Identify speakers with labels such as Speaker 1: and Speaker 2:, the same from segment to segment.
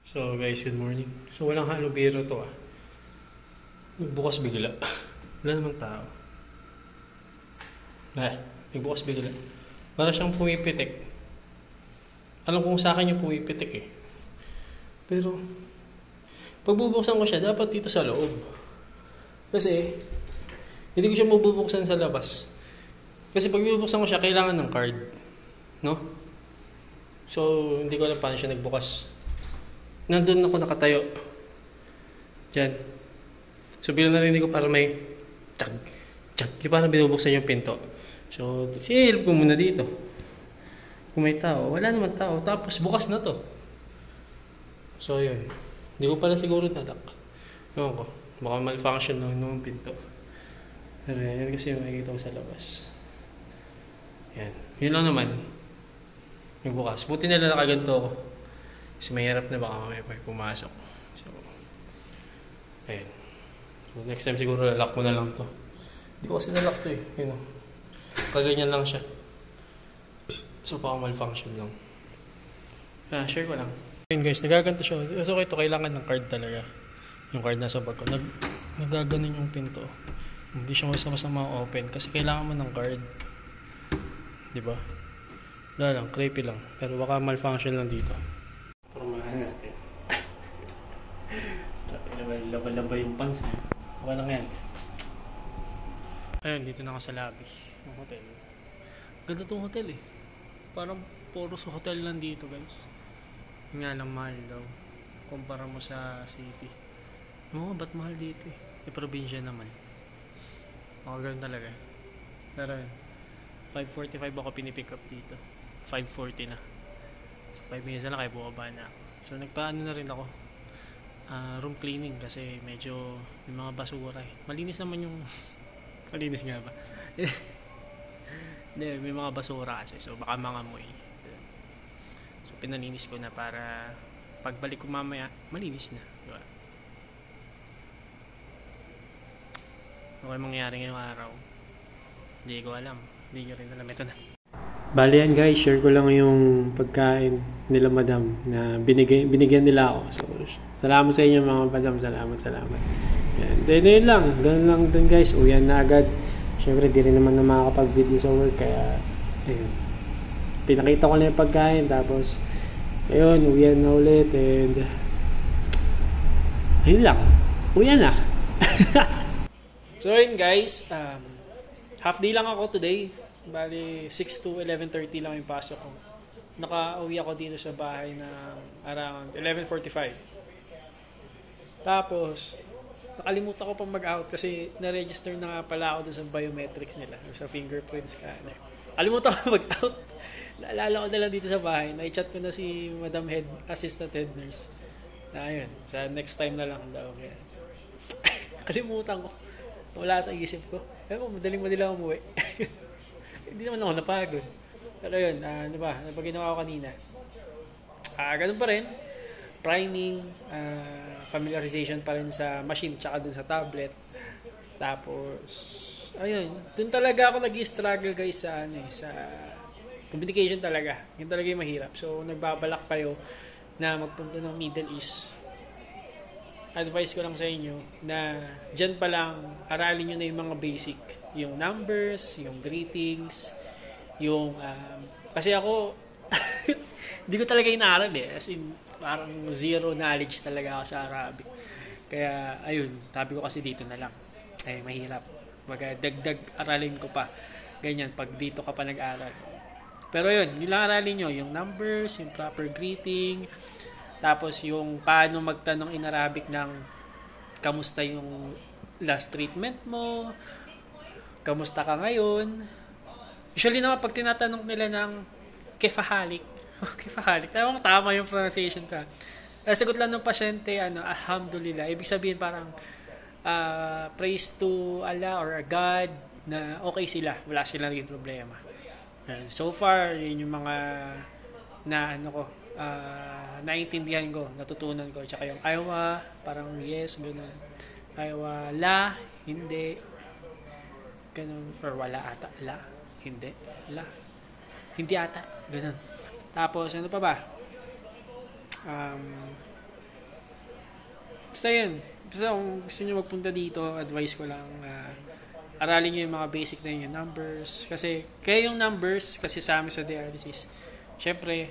Speaker 1: So guys, good morning. So walang halong biro to ah. Nagbukas bigla. Wala namang tao. Nagbukas bigla. Para siyang pumipitik. Alam kong sa akin yung pumipitik eh. Pero, pag bubuksan ko siya, dapat dito sa loob. Kasi, hindi ko siya mabubuksan sa labas. Kasi pag bubuksan ko siya, kailangan ng card. No? So, hindi ko alam paano siya nagbukas. Nandun ako nakatayo. Diyan. So, bilang narinig ko parang may tsak, tsak. Yung parang binubuksan yung pinto. So, silip ko muna dito. Kung may tao, wala naman tao. Tapos, bukas na to. So, yun. Hindi ko pala siguro nadak. Ewan ko. Baka malfunction ng pinto. Pero yan kasi makikita ko sa labas. Yan. Yun lang naman. Yung bukas. Buti nila nakaganto ako. Kasi mahirap na baka mamaya pa pumasok. So, ayun. So, next time siguro lalak mo na lang to. Hindi ko kasi nalak to eh. You know. Kaganyan lang siya. So, baka malfunction lang. Share ko lang. Ayun guys, nagaganto siya. So, ito kailangan ng card talaga. Yung card nasa bag ko. Nagaganon yung pinto. Hindi siya basta-basta ma-open. Kasi kailangan mo ng card. Diba? Wala lang, creepy lang. Pero baka malfunction lang dito. Pormahan natin. Laba-laba yung pants eh. Okay lang yan. Ayun, dito na ako sa lobby ng hotel. Ganda tong hotel eh. Parang puro sa hotel lang dito guys. Nga lang mahal daw. Kumpara mo sa city. Oo, ba't mahal dito eh? E probinsya naman. Ganun talaga. Pero 5:45 ako pinipick up dito. 5:40 na. 5 minutes na lang kaya bumaba na ako. So nagpaano na rin ako room cleaning kasi medyo may mga basura eh. Malinis naman yung malinis nga ba? Hindi, may mga basura kasi so baka mangamoy. So pinalinis ko na para pagbalik ko mamaya malinis na, diba? Ano kaya mangyayari ngayong araw? Hindi ko alam. Hindi ko rin alam. Ito na. Bali yan guys, share ko lang yung pagkain nila madam na binigyan nila ako. So, salamat sa inyo mga madam, salamat. Yan. Then yun lang, ganun lang dun guys, uyan na agad. Syempre di rin naman na makakapag-video sa work, kaya ayun. Pinakita ko na yung pagkain, tapos ayun, uyan na ulit and ayun lang, uyan na. So yun guys, half day lang ako today. Bali, 6 to 11:30 lang yung pasok ko. Naka-uwi ako dito sa bahay na around 11:45. Tapos, nakalimutan ko pang mag-out kasi na-register na nga pala ako dun sa biometrics nila, sa fingerprints ka. Kalimutan ko mag-out. Naalala ko na lang dito sa bahay. Na-chat ko na si Madam Head, Assistant Head Nurse. Na ayun, sa next time na lang daw. Kalimutan ko. Wala sa isip ko. Pero madaling ako umuwi. Hindi naman ako napagod. Pero yun, ano ba ginawa ko kanina? Ganun pa rin. Priming, familiarization pa rin sa machine tsaka dun sa tablet. Tapos, ayun, dun talaga ako nag-struggle guys sa, sa communication talaga. Yun talaga yung mahirap. So, nagbabalak kayo na magpunta ng Middle East. Advice ko lang sa inyo na dyan pa lang aralin nyo na yung mga basic. Yung numbers, yung greetings, yung kasi ako hindi ko talaga inaaral eh. As in, parang zero knowledge talaga ako sa Arabic. Kaya ayun, sabi ko kasi dito na lang. Ay mahirap. Dagdag aralin ko pa. Ganyan, pag dito ka pa nag-aral. Pero yun lang aralin nyo. Yung numbers, yung proper greeting, tapos yung paano magtanong in Arabic ng kamusta yung last treatment mo, kamusta ka ngayon. Usually naman pag tinatanong nila ng kefahalik, tama yung pronunciation ka. Sagot lang ng pasyente, alhamdulillah. Ibig sabihin parang praise to Allah or a God na okay sila, wala silang naging problema. So far, yun yung mga naiintindihan ko, natutunan ko. Tsaka yung aywa, parang yes, gano'n. Aywa, la, hindi. Ganun. Or wala ata, la, hindi, la. Hindi ata, gano'n. Tapos, ano pa ba? Basta yun. Basta kung gusto nyo magpunta dito, advice ko lang, aralin nyo yung mga basic na yun, yung numbers. Kasi, kaya yung numbers, kasi sa amin sa dialysis, syempre,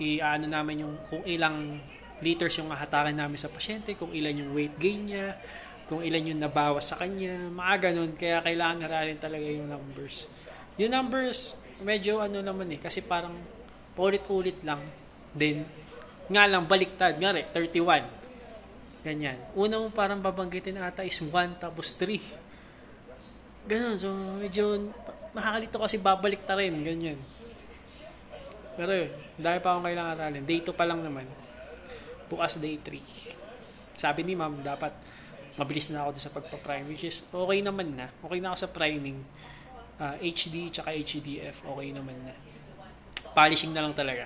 Speaker 1: i-ano namin yung kung ilang liters yung hahatakin namin sa pasyente, kung ilan yung weight gain niya, kung ilan yung nabawas sa kanya, mga ganun. Kaya kailangan aralin talaga yung numbers. Yung numbers, medyo ano naman kasi parang paulit-ulit lang din. Nga lang, baliktad. Ngari, 31. Ganyan. Una mo parang babanggitin ata is 1 tapos 3. Ganun. So, medyo makakalito kasi babalik ta rin. Ganyan. Pero yun, dahil pa akong kailangan aralin. Day 2 pa lang naman. Bukas day 3. Sabi ni ma'am, dapat mabilis na ako sa pagpa-prime. Which is, okay naman na. Okay na ako sa priming. HD tsaka HDF. Okay naman na. Polishing na lang talaga.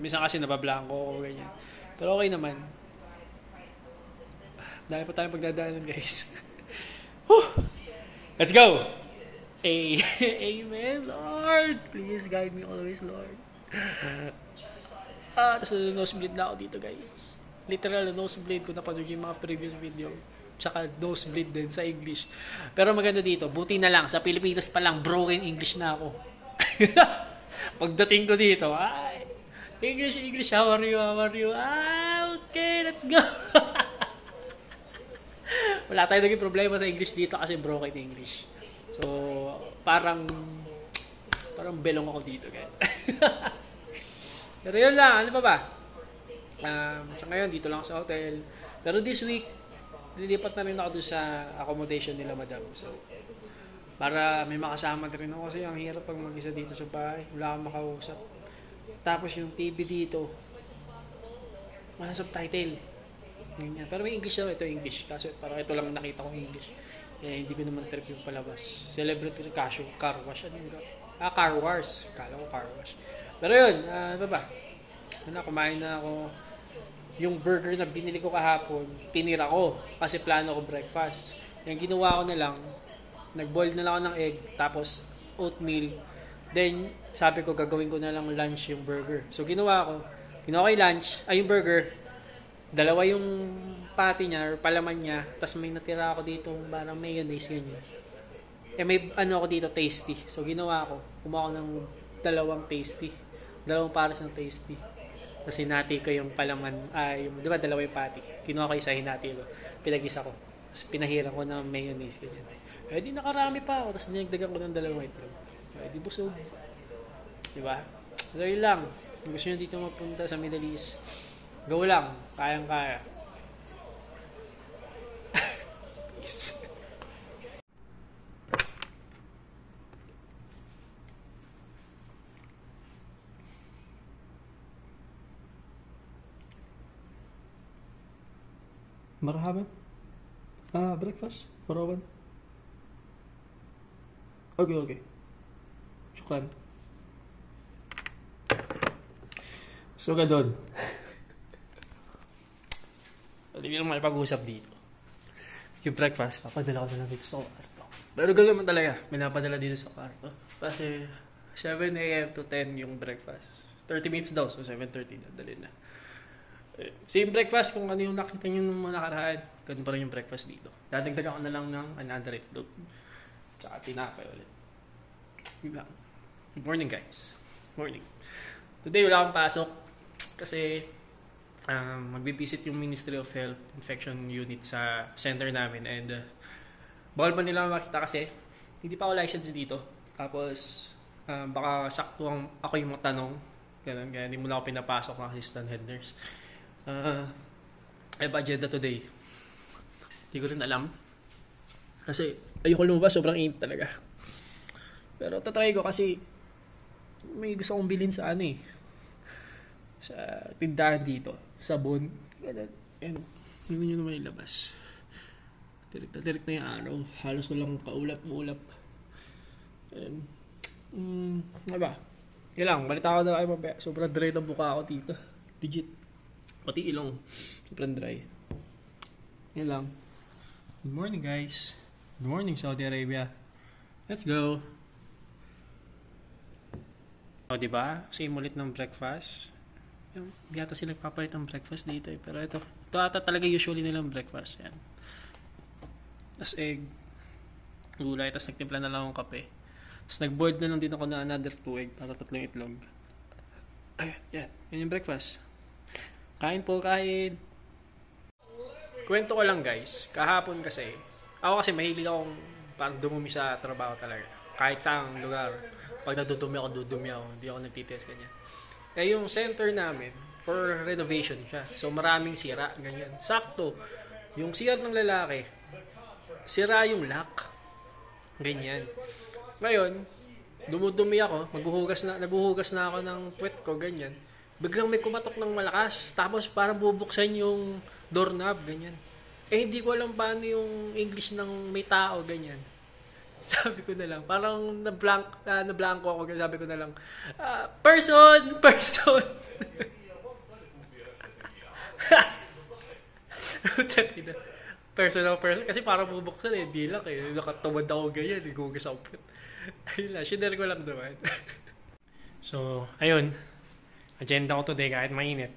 Speaker 1: Minsan kasi nabablanko ko. Ganyan. Pero okay naman. Dahil pa tayong pagdadaanan, guys. Let's go! Amen, Lord! Please guide me always, Lord. Tapos nosebleed na ako dito, guys. Literal nosebleed ko napanood yung mga previous video. Tsaka nosebleed din sa English. Pero maganda dito, buti na lang. Sa Pilipinas pa lang, broken English na ako. Pagdating ko dito, English, how are you? Okay, let's go! Wala tayong naging problema sa English dito kasi broken English. So, parang belong ako dito, guys. Pero yun lang, ano pa ba? So ngayon, dito lang sa hotel. Pero this week, lilipat na rin ako doon sa accommodation nila, madam. So, para may makasama na rin ako kasi ang hirap pag mag-isa dito sa bahay. Wala kang makausap. Tapos yung TV dito, wala subtitle. Ganyan. Pero may English daw, ito English. Kaso parang ito lang nakita kong English. Hindi ko naman trip yung palabas. Celebrity car wash. Car wars. Kala ko car wash. Pero yun, ano ba? Kumain na ako. Yung burger na binili ko kahapon, tinira ko. Kasi plano ko breakfast. Yung ginawa ko na lang, nag-boil na lang ako ng egg, tapos oatmeal. Then, sabi ko, gagawin ko na lang lunch yung burger. So, ginawa ko yung lunch, yung burger, dalawa yung patty niya, or palaman niya, tapos may natira ako dito, parang mayonnaise, ganyan. May ako dito, tasty. So, ginawa ko, kumuha ko ng dalawang pares ng tasty. Tapos hinati ko yung palaman, di ba dalawa yung patty. Kinuha ko isa, hinati ko. Pinag-isa ko. Tapos pinahiran ko ng mayonnaise, ganyan. Di nakarami pa ako. Tapos dinagdagan ko ng dalawang itlog. Di busog. Diba? So yun lang. Kung gusto nyo dito mapunta sa Middle East, go lang. Kayang-kaya. Marhaba. Breakfast. Farawan. Okay. Shukran. So, ganun. Hindi lang makipag-usap dito. Yung breakfast, papadala ko na lang dito sa kwarto. Pero gano'n naman talaga, pinapadala dito sa kwarto. Kasi 7 a.m. to 10 yung breakfast. 30 minutes daw, so 7:30 na, dali na. Same breakfast kung ano yung nakita nyo nung mga nakaraan. Ganun pa rin yung breakfast dito. Dadagdagan ko na lang ng another itlog. Tsaka tinapay ulit. Good morning, guys. Morning. Today wala akong pasok kasi magbibisit yung Ministry of Health Infection Unit sa center namin and bawal ba nila makita kasi hindi pa ako licensed dito. Tapos baka sakto ako yung matanong. Ganun, kaya hindi mo na ako pinapasok ng assistant head nurse. Agenda today. Hindi ko rin alam. Kasi ayoko lumabas, sobrang init talaga. Pero tatry ko kasi may gusto kong bilhin sa sa tindahan dito. Sabon. Ganun. And hindi nyo naman ilabas. Tirik na yung araw. Halos ko lang kaulap-ulap. And ano ba? Yan lang. Balita ko na kayo mabaya. Sobrang dry na buka ako dito. Legit. Pati ilong. Sobrang dry. Yan lang. Good morning, guys. Good morning, Saudi Arabia. Let's go. Diba? Same ulit ng breakfast. Hindi ata sila nagpapalit ng breakfast dito eh. Pero ito ata talaga usually nilang breakfast. Yan. Tapos egg, gulay, tapos nagtimpla na lang akong kape. Tapos nag-board na lang din ako na another 2 egg para 3 itlog. Ayan, yan. Yan yung breakfast. Kain po, kain. Kwento ko lang guys, kahapon kasi, ako kasi mahilig akong parang dumumi sa trabaho talaga. Kahit saang lugar. Pag nadudumi ako, hindi ako nagtitest ganyan. Eh yung center namin, for renovation siya. So maraming sira, ganyan. Sakto, yung CR ng lalaki, sira yung lock. Ganyan. Ngayon, dumudumi ako, naguhugas na ako ng puwet ko, ganyan. Biglang may kumatok ng malakas, tapos parang bubuksan yung doorknob, ganyan. Eh, hindi ko alam paano yung English ng may tao, ganyan. Sabi ko na lang, parang na-blanco ako, sabi ko na lang, person! person. Kasi parang bubuksan eh, di lang eh. Nakatumad ako ganyan, nigugas ako. Ayun lang, shiner ko lang naman. So, ayun. Agenda ko today kahit mainit.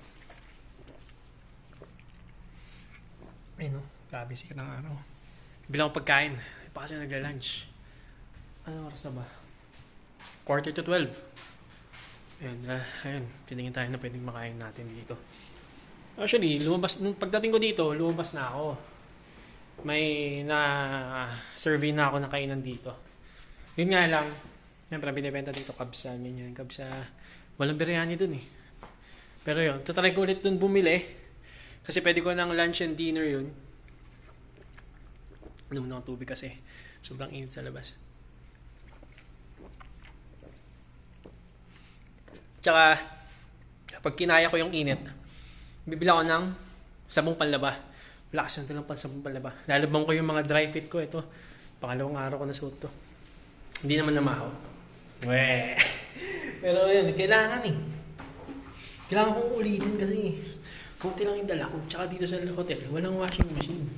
Speaker 1: Ayun o, grabe sikat ng araw. Bilang ko pagkain, pa kasi nagla-lunch. Ano oras na ba? 11:45. Ayun, tinigin tayo na pwedeng makain natin dito. Actually, nung pagdating ko dito, lumabas na ako. May na-survey na ako ng kainan dito. Yun nga lang, siyempre binibenta dito kabsa, ganyan. Kabsa, walang biryani dun eh. Pero yun, tatry ko ulit dun bumili. Kasi pwede ko ng lunch and dinner yun. Ano mo ng tubig kasi. Sobrang init sa labas. Tsaka, kapag kinaya ko yung init, bibila ko ng sabong panlaba. Lakas na lang sabong panlaba. Lalabang ko yung mga dry fit ko. Ito, pangalawang araw ko na suot to. Hindi naman namahaw. Weh. Pero yun, kailangan eh. Kailangan kong ulitin kasi konti lang yung dala ko. Tsaka dito sa hotel, walang washing machine.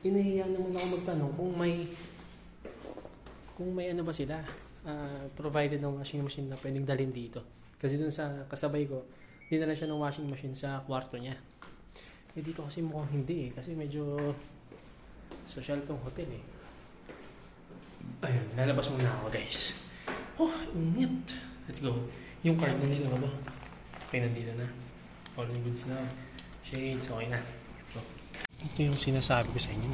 Speaker 1: Inahiya naman ako magtanong kung may ano ba sila. Provided ng washing machine na pwedeng dalhin dito. Kasi dun sa kasabay ko, dinala siya ng washing machine sa kwarto niya. Eh dito kasi mukhang hindi eh. Kasi medyo social tong hotel eh. Ayun, lalabas muna ako guys. Oh, init. Let's go. Yung card na nila ba? Okay, nandito na. All in goods na. Shades, okay na. Let's go. Ito yung sinasabi ko sa inyo.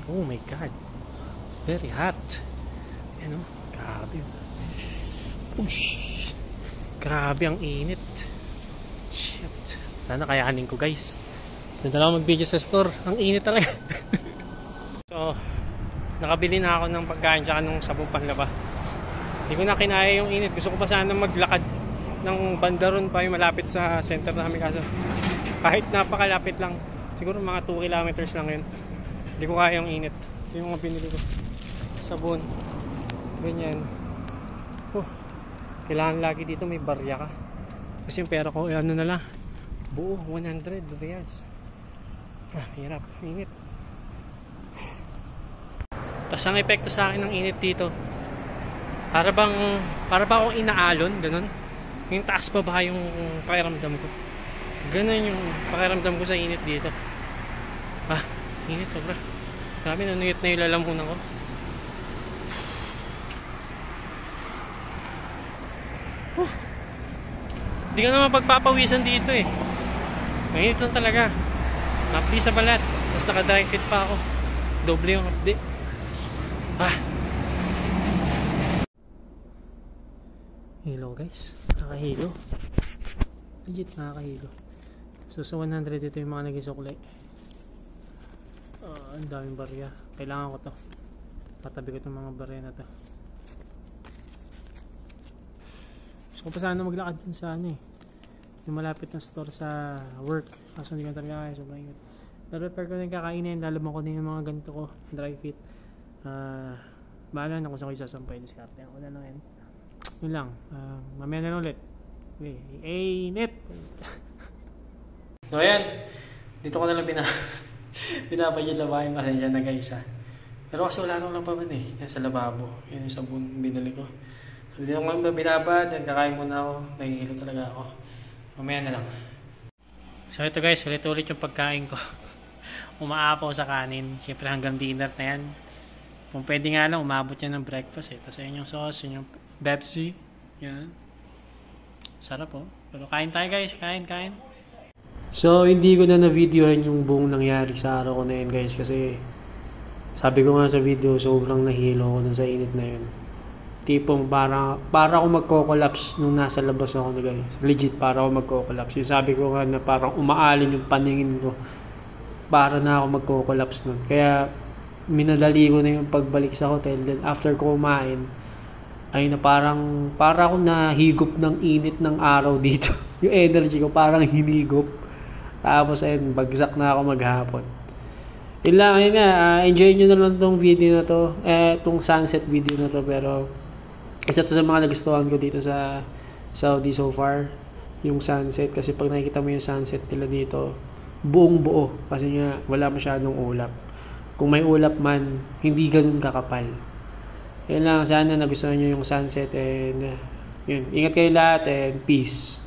Speaker 1: Oh my God. Very hot. Ano? Grabe. Ush. Grabe ang init. Shit. Sana kayanin ko guys. Ganda lang mag-video sa store. Ang init talaga. So, nakabili na ako ng pagkain tsaka ng sabong panlaba. Hindi ko na kinaya yung init. Gusto ko pa sana maglakad ng bandaron pa yung malapit sa center namin. Kaso kahit napakalapit lang, siguro mga 2 kilometers lang yun. Hindi ko kaya yung init. Ito yung mga binili ko. Sabon. Ganyan. Kailangan lagi dito may barya ka. Kasi yung pera ko, ano na lang, buo, 100 reals. Hirap. Init. Tapos ang epekto sa akin ng init dito, para ba akong inaalon, ganun. Yung taas pa ba yung pakiramdam ko. Ganun yung pakiramdam ko sa init dito. Init sobra. Grabe, nanuyot na yung lalamunan ko. Hindi ka naman pagpapawisan dito eh. Mainit lang talaga. Mapli sa balat. Tapos naka-dry fit pa ako. Doble yung update. Hilo guys. Nakahilo. Legit nakahilo. So sa 100 ito yung mga naging suklay. Ang daming barya. Kailangan ko to. Patabi ko itong mga barya na to. Gusto ko pa sana maglakad dun sa ano eh. Yung malapit na store sa work. Kaso hindi ko talaga kaya. Sobrang ingat. Na-repair ko na yung kakainin. Lalaman ko na yung mga ganito ko. Dry fit. Bahala na kung saan ko isasampay. Diskarte ako na lang yan. Yun lang. Mamaya na lang ulit. Net! So ayan. Dito ko na lang binabayad labahin. Pasensya na guys ha. Pero kasi wala nang labahan eh. Yan sa lababo. Yan yung sabon binili ko. So dito ko lang binabad. Yan kakain muna ako. Nahihilo talaga ako. Mamaya na lang. So ito guys, ulit yung pagkain ko. Umaapaw sa kanin. Siyempre hanggang dinner na yan. Kung pwede nga lang, umabot yan ng breakfast eh. Tapos yun yung sauce, yun yung Pepsi. Yan. Sarap oh. Pero kain tayo guys, kain. So hindi ko na videohan yung buong nangyari sa araw ko na yun guys. Kasi sabi ko nga sa video, sobrang nahilo ko dun sa init na yun. Tipong para ako magko-collapse nung nasa labas ako na guys. Legit, para ako magko-collapse. Yung sabi ko nga na parang umaalin yung paningin ko. Para na ako magko-collapse nun. Kaya minadali ko na yung pagbalik sa hotel. Then after ko kumain, ay na para ako nahigop ng init ng araw dito. Yung energy ko parang hinigop. Tapos ayun, bagsak na ako maghapon. Yun lang, ayun nga. Enjoy nyo na lang tong video na to. Tong sunset video na to. Pero isa to sa mga nagustuhan ko dito sa Saudi so far. Yung sunset. Kasi pag nakikita mo yung sunset nila dito, buong buo. Kasi nga wala masyadong ulap. Kung may ulap man, hindi ganun kakapal. Yun lang, sana nagustuhan nyo yung sunset and yun. Ingat kayo lahat and peace.